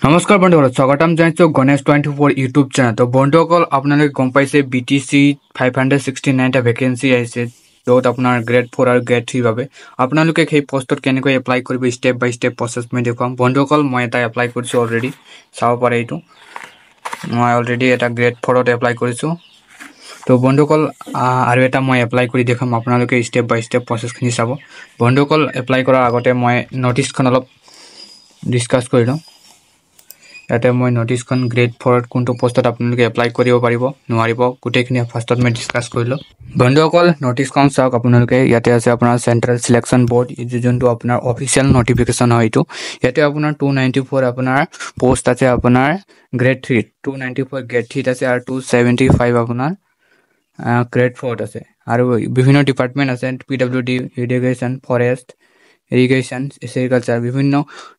নমস্কাৰ বন্ধুসকল, স্বাগতম জনাইছো গণেশ 24 ইউটিউব চেনেল। তো বন্ধুসকল, আপোনালোকে গম পাইছে BTC 569 টা ভেকেঞ্চি আহিছে, য'ত আপোনাৰ গ্ৰেড 4 আৰু গ্ৰেড 3 বাবে আপোনালোকে সেই পোষ্টত কেনেকৈ এপ্লাই কৰিব ষ্টেপ বাই ষ্টেপ প্ৰচেছ মই দেখুৱাম। বন্ধুসকল, মই এটা এপ্লাই কৰিছোঁ অলৰেডি, চাব পাৰে এইটো। মই অলৰেডি এটা গ্ৰেড 4ত এপ্লাই কৰিছোঁ। তো বন্ধুসকল, আৰু এটা মই এপ্লাই কৰি দেখাম, আপোনালোকে ষ্টেপ বাই ষ্টেপ প্ৰচেছখিনি চাব। বন্ধুসকল, এপ্লাই কৰাৰ আগতে মই ন'টিছখন অলপ ডিছকাছ কৰি লওঁ। ইয়াতে মই ন'টিছখন গ্ৰেড 4ত কোনটো পোষ্টত আপোনালোকে এপ্লাই কৰিব পাৰিব নোৱাৰিব গোটেইখিনি ফাৰ্ষ্টত মই ডিছকাছ কৰিলোঁ। বন্ধুসকল, ন'টিছখন চাওক আপোনালোকে। ইয়াতে আছে আপোনাৰ চেণ্ট্ৰেল চিলেকশ্যন বৰ্ড, যোনটো আপোনাৰ অফিচিয়েল ন'টিফিকেশ্যন হয় এইটো। ইয়াতে আপোনাৰ 294 আপোনাৰ পোষ্ট আছে আপোনাৰ গ্ৰেড 3, 294 গ্ৰেড 3 আছে আৰু 275 আপোনাৰ গ্ৰেড 4 আছে। আৰু বিভিন্ন ডিপাৰ্টমেণ্ট আছে, PWD, irrigation, forest, irrigation, agriculture, বিভিন্ন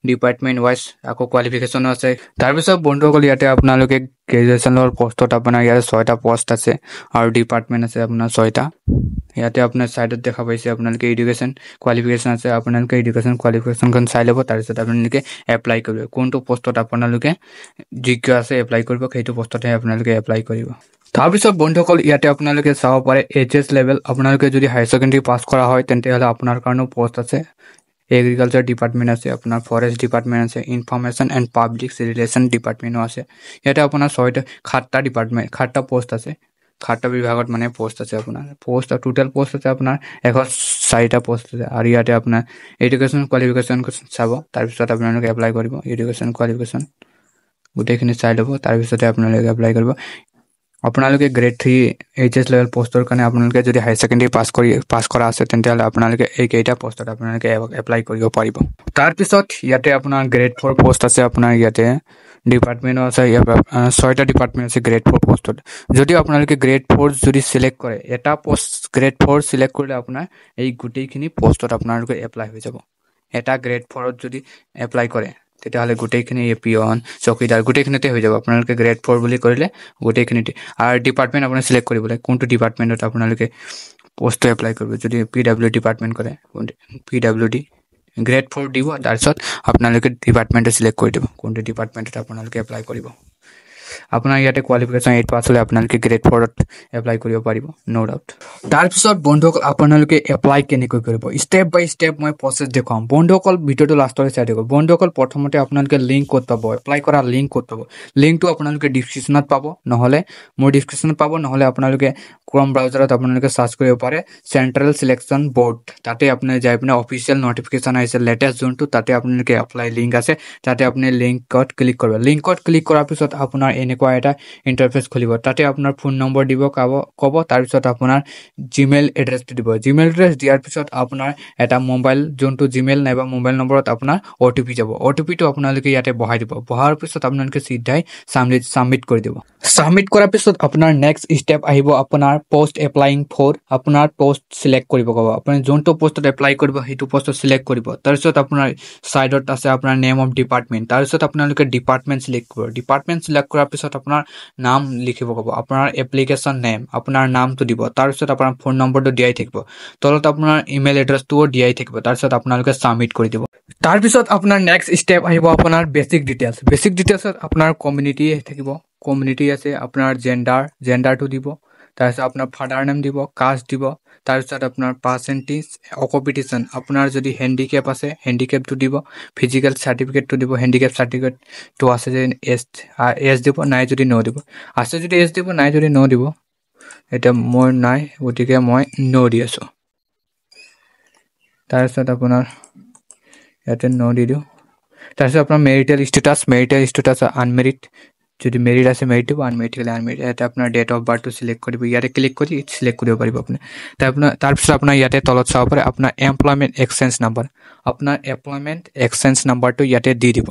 ডিপাৰ্টমেণ্ট ৱাইজ আকৌ কোৱালিফিকেশ্যনো আছে। তাৰপিছত বন্ধুসকল, ইয়াতে আপোনালোকে গ্ৰেজুৱেশ্যনৰ পোষ্টত আপোনাৰ ইয়াতে 6টা পোষ্ট আছে আৰু ডিপাৰ্টমেণ্ট আছে আপোনাৰ 6টা। ইয়াতে আপোনাৰ ছাইডত দেখা পাইছে আপোনালোকে এডুকেশ্যন কোৱালিফিকেশ্যন আছে। আপোনালোকে এডুকেশ্যন কোৱালিফিকেশ্যনখন চাই ল'ব। তাৰপিছত আপোনালোকে এপ্লাই কৰিব, কোনটো পোষ্টত আপোনালোকে যোগ্য আছে এপ্লাই কৰিব, সেইটো পোষ্টতহে আপোনালোকে এপ্লাই কৰিব। তাৰপিছত বন্ধুসকল, ইয়াতে আপোনালোকে চাব পাৰে HS লেভেল। আপোনালোকে যদি হায়াৰ ছেকেণ্ডেৰী পাছ কৰা হয় তেন্তে হ'লে আপোনাৰ কাৰণেও পোষ্ট আছে। এগ্ৰিকালচাৰ ডিপাৰ্টমেণ্ট আছে, আপোনাৰ ফৰেষ্ট ডিপাৰ্টমেণ্ট আছে, ইনফৰমেশ্যন এণ্ড পাব্লিক ৰিলেশ্যন ডিপাৰ্টমেণ্টো আছে। ইয়াতে আপোনাৰ 7টা ডিপাৰ্টমেণ্ট, 7টা পোষ্ট আছে, 7টা বিভাগত মানে পোষ্ট আছে। আপোনাৰ পোষ্ট টোটেল পোষ্ট আছে আপোনাৰ 104টা পোষ্ট আছে। আৰু ইয়াতে আপোনাৰ এডুকেশ্যন কোৱালিফিকেশ্যন চাব, তাৰপিছত আপোনালোকে এপ্লাই কৰিব। এডুকেশ্যন কোৱালিফিকেশ্যন গোটেইখিনি চাই ল'ব, তাৰপিছতে আপোনালোকে এপ্লাই কৰিব। আপোনালোকে গ্ৰেড 3 HS লেভেল পোষ্টৰ কাৰণে আপোনালোকে যদি হায়াৰ ছেকেণ্ডেৰী পাছ কৰা আছে তেন্তেহ'লে আপোনালোকে এইকেইটা পোষ্টত আপোনালোকে এপ্লাই কৰিব পাৰিব। তাৰপিছত ইয়াতে আপোনাৰ গ্ৰেড 4 পোষ্ট আছে। আপোনাৰ ইয়াতে ডিপাৰ্টমেণ্টো আছে, ইয়াৰ 6টা ডিপাৰ্টমেণ্ট আছে গ্ৰেড 4 পোষ্টত। যদি আপোনালোকে গ্ৰেড 4 যদি চিলেক্ট কৰে, এটা পোষ্ট গ্ৰেড 4 চিলেক্ট কৰিলে আপোনাৰ এই গোটেইখিনি পোষ্টত আপোনালোকে এপ্লাই হৈ যাব। এটা গ্ৰেড 4ত যদি এপ্লাই কৰে তেতিয়াহ'লে গোটেইখিনি পিয়ন, চকীদাৰ গোটেইখিনিতে হৈ যাব। আপোনালোকে গ্ৰেড 4 বুলি কৰিলে গোটেইখিনিতে। আৰু ডিপাৰ্টমেণ্ট আপোনাৰ চিলেক্ট কৰিব লাগে, কোনটো ডিপাৰ্টমেণ্টত আপোনালোকে পোষ্টটো এপ্লাই কৰিব। যদি PWD ডিপাৰ্টমেণ্ট কৰে, PWD গ্ৰেড 4 দিব, তাৰপিছত আপোনালোকে ডিপাৰ্টমেণ্টটো চিলেক্ট কৰি দিব, কোনটো ডিপাৰ্টমেণ্টত আপোনালোকে এপ্লাই কৰিব। আপোনাৰ ইয়াতে কোৱালিফিকেশ্যন 8 পাছ হ'লে আপোনালোকে গ্ৰেড 4ত এপ্লাই কৰিব পাৰিব, ন' ডাউট। তাৰপিছত বন্ধুসকল, আপোনালোকে এপ্লাই কেনেকৈ কৰিব ষ্টেপ বাই ষ্টেপ মই প্ৰচেছ দেখুৱাম। বন্ধুসকল, ভিডিঅ'টো লাষ্টলৈ চাই থাকিব। বন্ধুসকল, প্ৰথমতে আপোনালোকে লিংক ক'ত পাব, এপ্লাই কৰা লিংক ক'ত পাব। লিংকটো আপোনালোকে ডিছক্ৰিপশ্যনত পাব, নহ'লে মোৰ ডিছক্ৰিপশ্যনত পাব, নহ'লে আপোনালোকে ক্ৰম ব্ৰাউজাৰত আপোনালোকে চাৰ্চ কৰিব পাৰে চেণ্ট্ৰেল চিলেকশ্যন বৰ্ড। তাতে আপুনি যাই পিনে অফিচিয়েল ন'টিফিকেশ্যন আহিছে লেটেষ্ট যোনটো, তাতে আপোনালোকে এপ্লাই লিংক আছে, তাতে আপুনি লিংকত ক্লিক কৰিব। লিংকত ক্লিক কৰাৰ পিছত আপোনাৰ এনেকুৱা এটা ইণ্টাৰফেচ খুলিব। তাতে আপোনাৰ ফোন নম্বৰ দিব ক'ব, তাৰপিছত আপোনাৰ জিমেইল এড্ৰেছটো দিব। জিমেইল এড্ৰেছ দিয়াৰ পিছত আপোনাৰ এটা মোবাইল, যোনটো জিমেইল নাইবা মোবাইল নম্বৰত আপোনাৰ OTP যাব। OTPটো আপোনালোকে ইয়াতে বহাই দিব। বহাৰ পিছত আপোনালোকে চিধাই ছাবমিট কৰি দিব। ছাবমিট কৰাৰ পিছত আপোনাৰ নেক্সট ষ্টেপ আহিব আপোনাৰ পোষ্ট এপ্লাইং ফৰ। আপোনাৰ পোষ্ট চিলেক্ট কৰিব ক'ব। আপুনি যোনটো পোষ্টত এপ্লাই কৰিব সেইটো পোষ্টত চিলেক্ট কৰিব। তাৰপিছত আপোনাৰ ছাইডত আছে আপোনাৰ নেম অফ ডিপাৰ্টমেণ্ট। তাৰপিছত আপোনালোকে ডিপাৰ্টমেণ্ট চিলেক্ট কৰিব। ডিপাৰ্টমেণ্ট চিলেক্ট কৰাৰ পিছত আপোনাৰ নাম লিখিব ক'ব, আপোনাৰ এপ্লিকেশ্যন নেম, আপোনাৰ নামটো দিব। তাৰপিছত আপোনাৰ ফোন নম্বৰটো দিয়াই থাকিব, তলত আপোনাৰ ইমেইল এড্ৰেছটোও দিয়াই থাকিব। তাৰপিছত আপোনালোকে ছাবমিট কৰি দিব। তাৰপিছত আপোনাৰ নেক্সট ষ্টেপ আহিব আপোনাৰ বেছিক ডিটেইলছ। বেছিক ডিটেইলছত আপোনাৰ কমিউনিটি থাকিব, কমিউনিটি আছে, আপোনাৰ জেণ্ডাৰটো দিব। তাৰপিছত আপোনাৰ ফাদাৰ নেম দিব, কাষ্ট দিব। তাৰপিছত আপোনাৰ পাৰ্চেণ্টেজ, অকুপেশ্যন, আপোনাৰ যদি হেণ্ডিকেপ আছে হেণ্ডিকেপটো দিব, ফিজিকেল চাৰ্টিফিকেটটো দিব, হেণ্ডিকেপ চাৰ্টিফিকেটটো আছে যে এজ দিব, নাই যদি ন' দিব। আছে যদি এজ দিব, নাই যদি ন' দিব। এতিয়া মোৰ নাই, গতিকে মই ন' দি আছোঁ। তাৰপিছত আপোনাৰ ইয়াতে ন' দি দিওঁ। তাৰপিছত আপোনাৰ মেৰিটেল ষ্টেটাছ আনমেৰিড, যদি মেৰিড আছে মেৰিড দিব, আনমেৰিড হ'লে আনমেৰিড। ইয়াতে আপোনাৰ ডেট অফ বাৰ্থটো চিলেক্ট কৰিব, ইয়াতে ক্লিক কৰি চিলেক্ট কৰিব পাৰিব আপুনি। তাৰপিছত আপোনাৰ ইয়াতে তলত চাব পাৰে আপোনাৰ এমপ্লয়মেণ্ট এক্সচেঞ্জ নাম্বাৰ। আপোনাৰ এমপ্লয়মেণ্ট এক্সচেঞ্জ নাম্বাৰটো ইয়াতে দি দিব।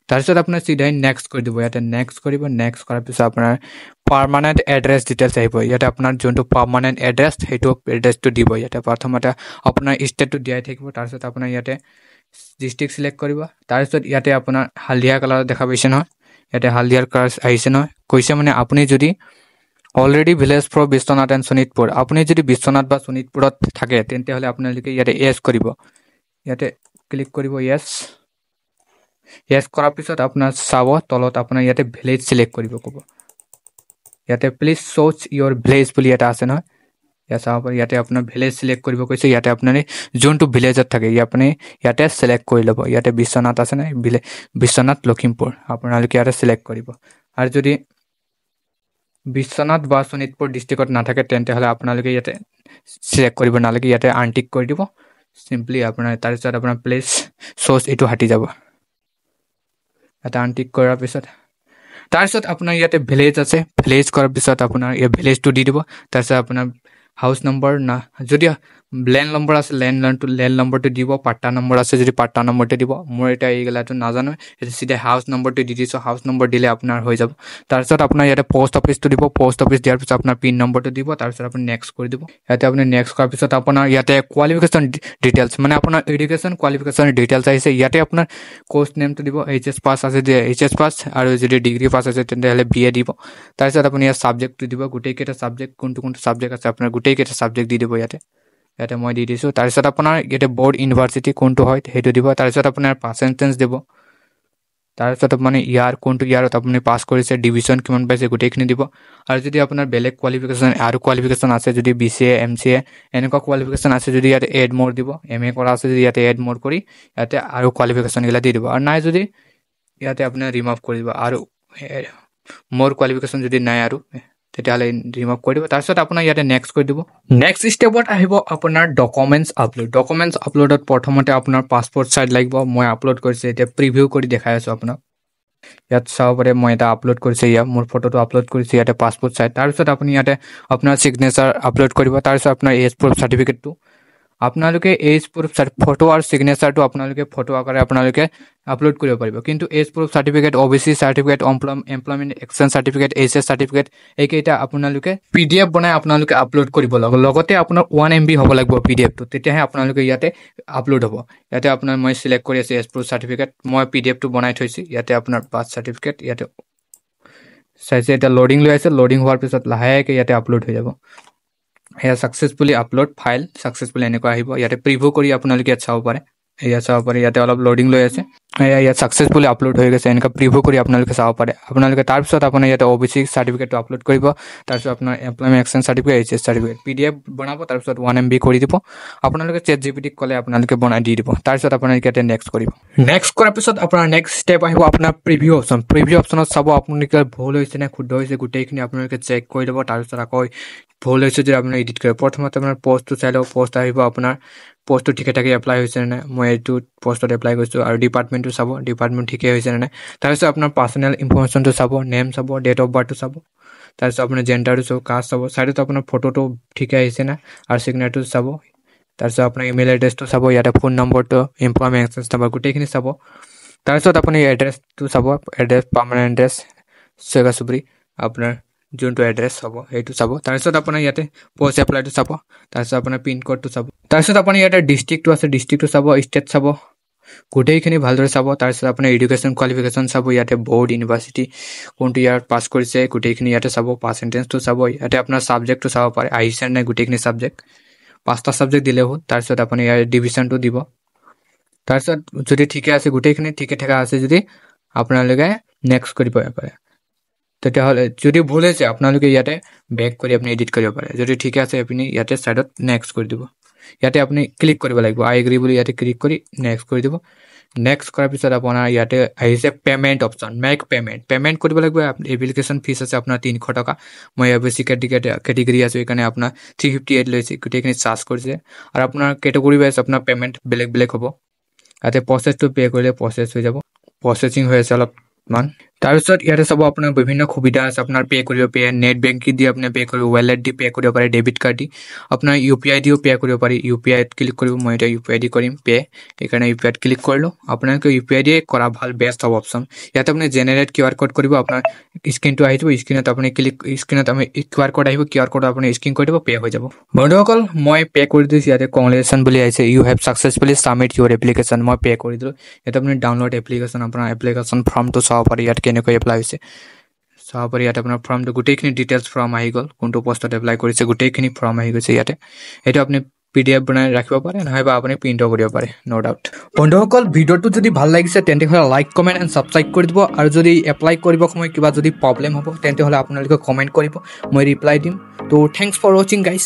তাৰপিছত আপোনাৰ চিধাই নেক্সট কৰি দিব। ইয়াতে নেক্সট কৰিব। নেক্সট কৰাৰ পিছত আপোনাৰ পাৰ্মানেণ্ট এড্ৰেছ ডিটেইলছ আহিব। ইয়াতে আপোনাৰ যোনটো পাৰ্মানেণ্ট এড্ৰেছ সেইটো এড্ৰেছটো দিব। ইয়াতে প্ৰথমতে আপোনাৰ ষ্টেটটো দিয়াই থাকিব। তাৰপিছত আপোনাৰ ইয়াতে ডিষ্ট্ৰিক্ট চিলেক্ট কৰিব। তাৰপিছত ইয়াতে আপোনাৰ হালধীয়া কালাৰত দেখা পাইছে নহয়, ইয়াতে হালধীয়া কালাৰ আহিছে নহয়, কৈছে মানে আপুনি যদি already village from Biswanath and Sonitpur, আপুনি যদি বিশ্বনাথ বা শোণিতপুৰত থাকে তেন্তে হ'লে আপোনালোকে ইয়াতে য়েছ কৰিব। ইয়াতে ক্লিক কৰিব য়েছ। ইয়েছ কৰাৰ পিছত আপোনাৰ চাব তলত আপোনাৰ ইয়াতে ভিলেজ সিলেক্ট কৰিব ক'ব ইয়াতে প্লিজ শোজ ইয়োৰ ভিলেজ বুলি এটা আছে নহয় ইয়াত চাব পাৰি ইয়াতে আপোনাৰ ভিলেজ সিলেক্ট কৰিব কৈছে ইয়াতে আপোনাৰ যোনটো ভিলেজত থাকে আপুনি ইয়াতে সিলেক্ট কৰি ল'ব ইয়াতে বিশ্বনাথ আছে নাই বিশ্বনাথ লখিমপুৰ আপোনালোকে ইয়াতে সিলেক্ট কৰিব আৰু যদি বিশ্বনাথ বা শোণিতপুৰ ডিষ্ট্ৰিক্টত নাথাকে তেন্তে হ'লে আপোনালোকে ইয়াতে সিলেক্ট কৰিব নালাগে ইয়াতে আনটিক কৰি দিব সিম্পলি আপোনাৰ তাৰপিছত আপোনাৰ প্লেচ শোজ এইটো হাতি যাব এটা আনটিক কৰাৰ পিছত তাৰপিছত আপোনাৰ ইয়াতে ভিলেজ আছে ভিলেজ কৰাৰ পিছত আপোনাৰ এই ভিলেজটো দি দিব তাৰপিছত আপোনাৰ হাউচ নম্বৰ না যদি লেণ্ড নম্বৰ আছে লেণ্ড নম্বৰটো দিব পাট্টা নম্বৰ আছে যদি পাট্টা নম্বৰটো দিব মোৰ এটা এইগিলাটো নাজানো এইটো চিধা হাউচ নম্বৰটো দি দিছোঁ হাউচ নম্বৰ দিলে আপোনাৰ হৈ যাব তাৰপিছত আপোনাৰ ইয়াতে পোষ্ট অফিচটো দিব পোষ্ট অফিচ দিয়াৰ পিছত আপোনাৰ পিন নম্বৰটো দিব তাৰপিছত আপুনি নেক্সট কৰি দিব ইয়াতে আপুনি নেক্সট কৰাৰ পিছত আপোনাৰ ইয়াতে কোৱালিফিকেশ্যন ডিটেইলছ মানে আপোনাৰ এডুকেশ্যন কোৱালিফিকেশ্যন ডিটেইলছ আহিছে ইয়াতে আপোনাৰ কোৰ্চ নেমটো দিব এইচএছ পাছ আছে যদি এইচএছ পাছ আৰু যদি ডিগ্ৰী পাছ আছে তেন্তে BA দিব তাৰপিছত আপুনি ইয়াত ছাবজেক্টটো দিব গোটেইকেইটা ছাবজেক্ট কোনটো ছাবজেক্ট আছে আপোনাৰ গোটেইকেইটা ছাবজেক্ট দি দিব ইয়াতে মই দি দিছোঁ তাৰপিছত আপোনাৰ ইয়াতে বৰ্ড ইউনিভাৰ্চিটি কোনটো হয় সেইটো দিব তাৰপিছত আপোনাৰ পাৰ্চেণ্টেজ দিব তাৰপিছত মানে কোনটো ইয়াৰত আপুনি পাছ কৰিছে ডিভিজন কিমান পাইছে গোটেইখিনি দিব আৰু যদি আপোনাৰ বেলেগ কোৱালিফিকেশ্যন আৰু কোৱালিফিকেশ্যন আছে যদি BCA MCA এনেকুৱা কোৱালিফিকেশ্যন আছে যদি ইয়াতে এড মোৰ দিব MA কৰা আছে যদি ইয়াতে এড মোৰ কৰি ইয়াতে আৰু কোৱালিফিকেশ্যনগিলা দি দিব আৰু নাই যদি ইয়াতে আপোনাৰ ৰিমুভ কৰি দিব আৰু মোৰ কোৱালিফিকেশ্যন যদি নাই আৰু তেতিয়াহ'লে ৰিমুভ কৰি দিব তাৰপিছত আপোনাৰ ইয়াতে নেক্সট কৰি দিব নেক্সট ষ্টেপত আহিব আপোনাৰ ডকুমেণ্টছ আপলোডত প্ৰথমতে আপোনাৰ পাছপৰ্ট চাইজ লাগিব মই আপলোড কৰিছোঁ এতিয়া প্ৰিভিউ কৰি দেখাই আছোঁ আপোনাক ইয়াত চাব পাৰে মই এটা আপলোড কৰিছোঁ মোৰ ফটোটো আপলোড কৰিছোঁ ইয়াতে পাছপৰ্ট চাইজ তাৰপিছত আপুনি ইয়াতে আপোনাৰ ছিগনেচাৰ আপলোড কৰিব তাৰপিছত আপোনাৰ এজ প্ৰুফ চাৰ্টিফিকেটটো আপোনালোকে এজ প্ৰুফ ফটো আৰু ছিগনেচাৰটো আপোনালোকে ফটো আকাৰে আপোনালোকে আপলোড কৰিব পাৰিব কিন্তু age proof certificate OBC certificate employment exchange certificate HS certificate এইকেইটা আপোনালোকে PDF বনাই আপোনালোকে আপলোড কৰিব লগতে আপোনাৰ 1 MB হ'ব লাগিব PDFটো তেতিয়াহে আপোনালোকে ইয়াতে আপলোড হ'ব ইয়াতে আপোনাৰ মই সিলেক্ট কৰি আছোঁ এজ প্ৰুফ চাৰ্টিফিকেট মই PDFটো বনাই থৈছোঁ ইয়াতে আপোনাৰ বাৰ্থ চাৰ্টিফিকেট ইয়াতে চাইছে এটা লোডিং লৈ আছে লোডিং হোৱাৰ পিছত লাহেকৈ ইয়াতে আপলোড হৈ যাব এয়া সাকসেসফুলি আপলোড ফাইল সাকসেসফুলি এনেকুৱা আহিব ইয়াতে প্ৰিভিউ কৰি আপোনালোকে ইয়াত চাব পাৰে ইয়াতে অলপ লোডিং লৈ আছে ইয়াত সাকসেসফুলি আপলোড হৈ গৈছে এনেকুৱা প্ৰিভিউ কৰি আপোনালোকে চাব পাৰে আপোনালোকে তাৰপিছত আপোনাৰ ইয়াতে OBC চাৰ্টিফিকেটটো আপলোড কৰিব তাৰপিছত আপোনাৰ employment exchange certificate HS certificate PDF বনাব তাৰপিছত 1 MB কৰি দিব আপোনালোকে ChatGPT ক'লে আপোনালোকে বনাই দি দিব তাৰপিছত আপোনালোকে ইয়াতে নেক্সট কৰিব নেক্সট কৰাৰ পিছত আপোনাৰ নেক্সট ষ্টেপ আহিব আপোনাৰ প্ৰিভিউ অপশ্যনত চাব আপোনালোকে ভুল হৈছে নে শুদ্ধ হৈছে গোটেইখিনি আপোনালোকে চেক কৰি ল'ব তাৰপিছত আকৌ ভুল হৈছে যদি আপুনি এডিট কৰে প্ৰথমতে আপোনাৰ পোষ্টটো চাই লওক পোষ্ট আহিব আপোনাৰ পোষ্টটো ঠিকে ঠাকে এপ্লাই হৈছে নে নাই মই এইটো পোষ্টত এপ্লাই কৰিছোঁ আৰু ডিপাৰ্টমেণ্টটো চাব ডিপাৰ্টমেণ্ট ঠিকে হৈছে নে নাই তাৰপিছত আপোনাৰ পাৰ্চনেল ইনফৰমেশ্যনটো চাব নেম চাব ডেট অফ বাৰ্থটো চাব তাৰপিছত আপোনাৰ জেণ্ডাৰটো চাব কাষ্ট চাব ছাইডত আপোনাৰ ফটোটো ঠিকে আহিছে না আৰু ছিগনেচাৰটো চাব তাৰপিছত আপোনাৰ ইমেইল এড্ৰেছটো চাব ইয়াতে ফোন নম্বৰটো এমপ্লয়মেণ্ট এক্সচেঞ্জ নম্বৰ গোটেইখিনি চাব তাৰপিছত আপুনি এড্ৰেছটো চাব এড্ৰেছ পাৰ্মানেণ্ট এড্ৰেছ চেগাচুবুৰী আপোনাৰ যোনটো এড্ৰেছ হ'ব সেইটো চাব তাৰপিছত আপোনাৰ ইয়াতে পোষ্ট এপ্লাইটো চাব তাৰপিছত আপোনাৰ পিন কোডটো চাব তাৰপিছত আপুনি ইয়াতে ডিষ্ট্ৰিক্টটো আছে ডিষ্ট্ৰিক্টটো চাব ষ্টেট চাব গোটেইখিনি ভালদৰে চাব তাৰপিছত আপোনাৰ এডুকেশ্যন কোৱালিফিকেশ্যন চাব ইয়াতে বৰ্ড ইউনিভাৰ্চিটি কোনটো ইয়াৰ পাছ কৰিছে গোটেইখিনি ইয়াতে চাব পাৰ্চেণ্টেজটো চাব ইয়াতে আপোনাৰ ছাবজেক্টটো চাব পাৰে আহিছে নাই গোটেইখিনি ছাবজেক্ট 5টা ছাবজেক্ট দিলে হ'ল তাৰপিছত আপুনি ইয়াৰ ডিভিশ্যনটো দিব তাৰপিছত যদি ঠিকে আছে গোটেইখিনি ঠিকে ঠাকে আছে যদি আপোনালোকে নেক্সট কৰিব পাৰে তেতিয়াহ'লে যদি ভুল হৈছে আপোনালোকে ইয়াতে বেক কৰি আপুনি এডিট কৰিব পাৰে যদি ঠিক আছে আপুনি ইয়াতে সাইডত নেক্সট কৰি দিব ইয়াতে আপুনি ক্লিক কৰিব লাগিব আই এগ্ৰি বুলি ইয়াতে ক্লিক কৰি নেক্সট কৰি দিব নেক্সট কৰাৰ পিছত আপোনাৰ ইয়াতে আহিছে পেমেণ্ট অপশ্যন মেক পেমেণ্ট কৰিব লাগিব এপ্লিকেশ্যন ফিজ আছে আপোনাৰ 300 টকা মই OBC কেটেগৰী আছে সেইকাৰণে আপোনাৰ 358 লৈছে গোটেইখিনি চাৰ্জ কৰিছে আৰু আপোনাৰ কেটেগৰী ৱাইজ আপোনাৰ পেমেণ্ট বেলেগ হ'ব ইয়াতে প্ৰচেছটো পে কৰিলে প্ৰচেছ হৈ যাব প্ৰচেছিং হৈ আছে অলপমান তাৰপিছত ইয়াতে চাব আপোনাৰ বিভিন্ন সুবিধা আছে আপোনাৰ পে কৰিব পাৰে নেট বেংকিং দি আপুনি পে কৰিব ৱালেট দি পে কৰিব পাৰে ডেবিট কাৰ্ড দি আপোনাৰ UPI দিও পে কৰিব পাৰি UPI ক্লিক কৰিব মই এটা UPI দি কৰিম পে এইকাৰণে UPI ক্লিক কৰিলো আপোনালোকে UPI দিয়ে কৰা ভাল বেষ্ট হ'ব অপশ্যন ইয়াতে আপুনি জেনাৰেট QR কোড কৰিব আপোনাৰ স্ক্ৰিনটো আহিব স্ক্ৰিনত আপুনি স্ক্ৰিনত আমি QR কোড আহিব QR কোড আপুনি স্ক্ৰিন কৰি দিব পে হৈ যাব বন্ধুসকল মই পে কৰি দিছোঁ ইয়াতে কংগ্ৰেচুলেশ্যন বুলি আহিছে you have successfully submit your application মই পে কৰি দিলোঁ ইয়াতে আপুনি ডাউনলোড এপ্লিকেশ্যন আপোনাৰ এপ্লিকেশ্যন ফৰ্মটো চাব পাৰি ইয়াত কেনেকৈ এপ্লাই হৈছে চাব পাৰি ইয়াতে আপোনাৰ ফৰ্মটো গোটেইখিনি ডিটেইলছ ফৰ্ম আহি গ'ল কোনটো পোষ্টত এপ্লাই কৰিছে গোটেইখিনি ফৰ্ম আহি গৈছে ইয়াতে এইটো আপুনি PDF বনাই ৰাখিব পাৰে নহয়বা আপুনি প্ৰিণ্টও কৰিব পাৰে নো ডাউট বন্ধুসকল ভিডিঅ'টো যদি ভাল লাগিছে তেন্তে হ'লে লাইক কমেণ্ট এণ্ড ছাবস্ক্ৰাইব কৰি দিব আৰু যদি এপ্লাই কৰিব সময় কিবা যদি প্ৰব্লেম হ'ব তেন্তে হ'লে আপোনালোকে কমেণ্ট কৰিব মই ৰিপ্লাই দিম তো থ্যাংকস ফৰ ৱাচিং গাইজ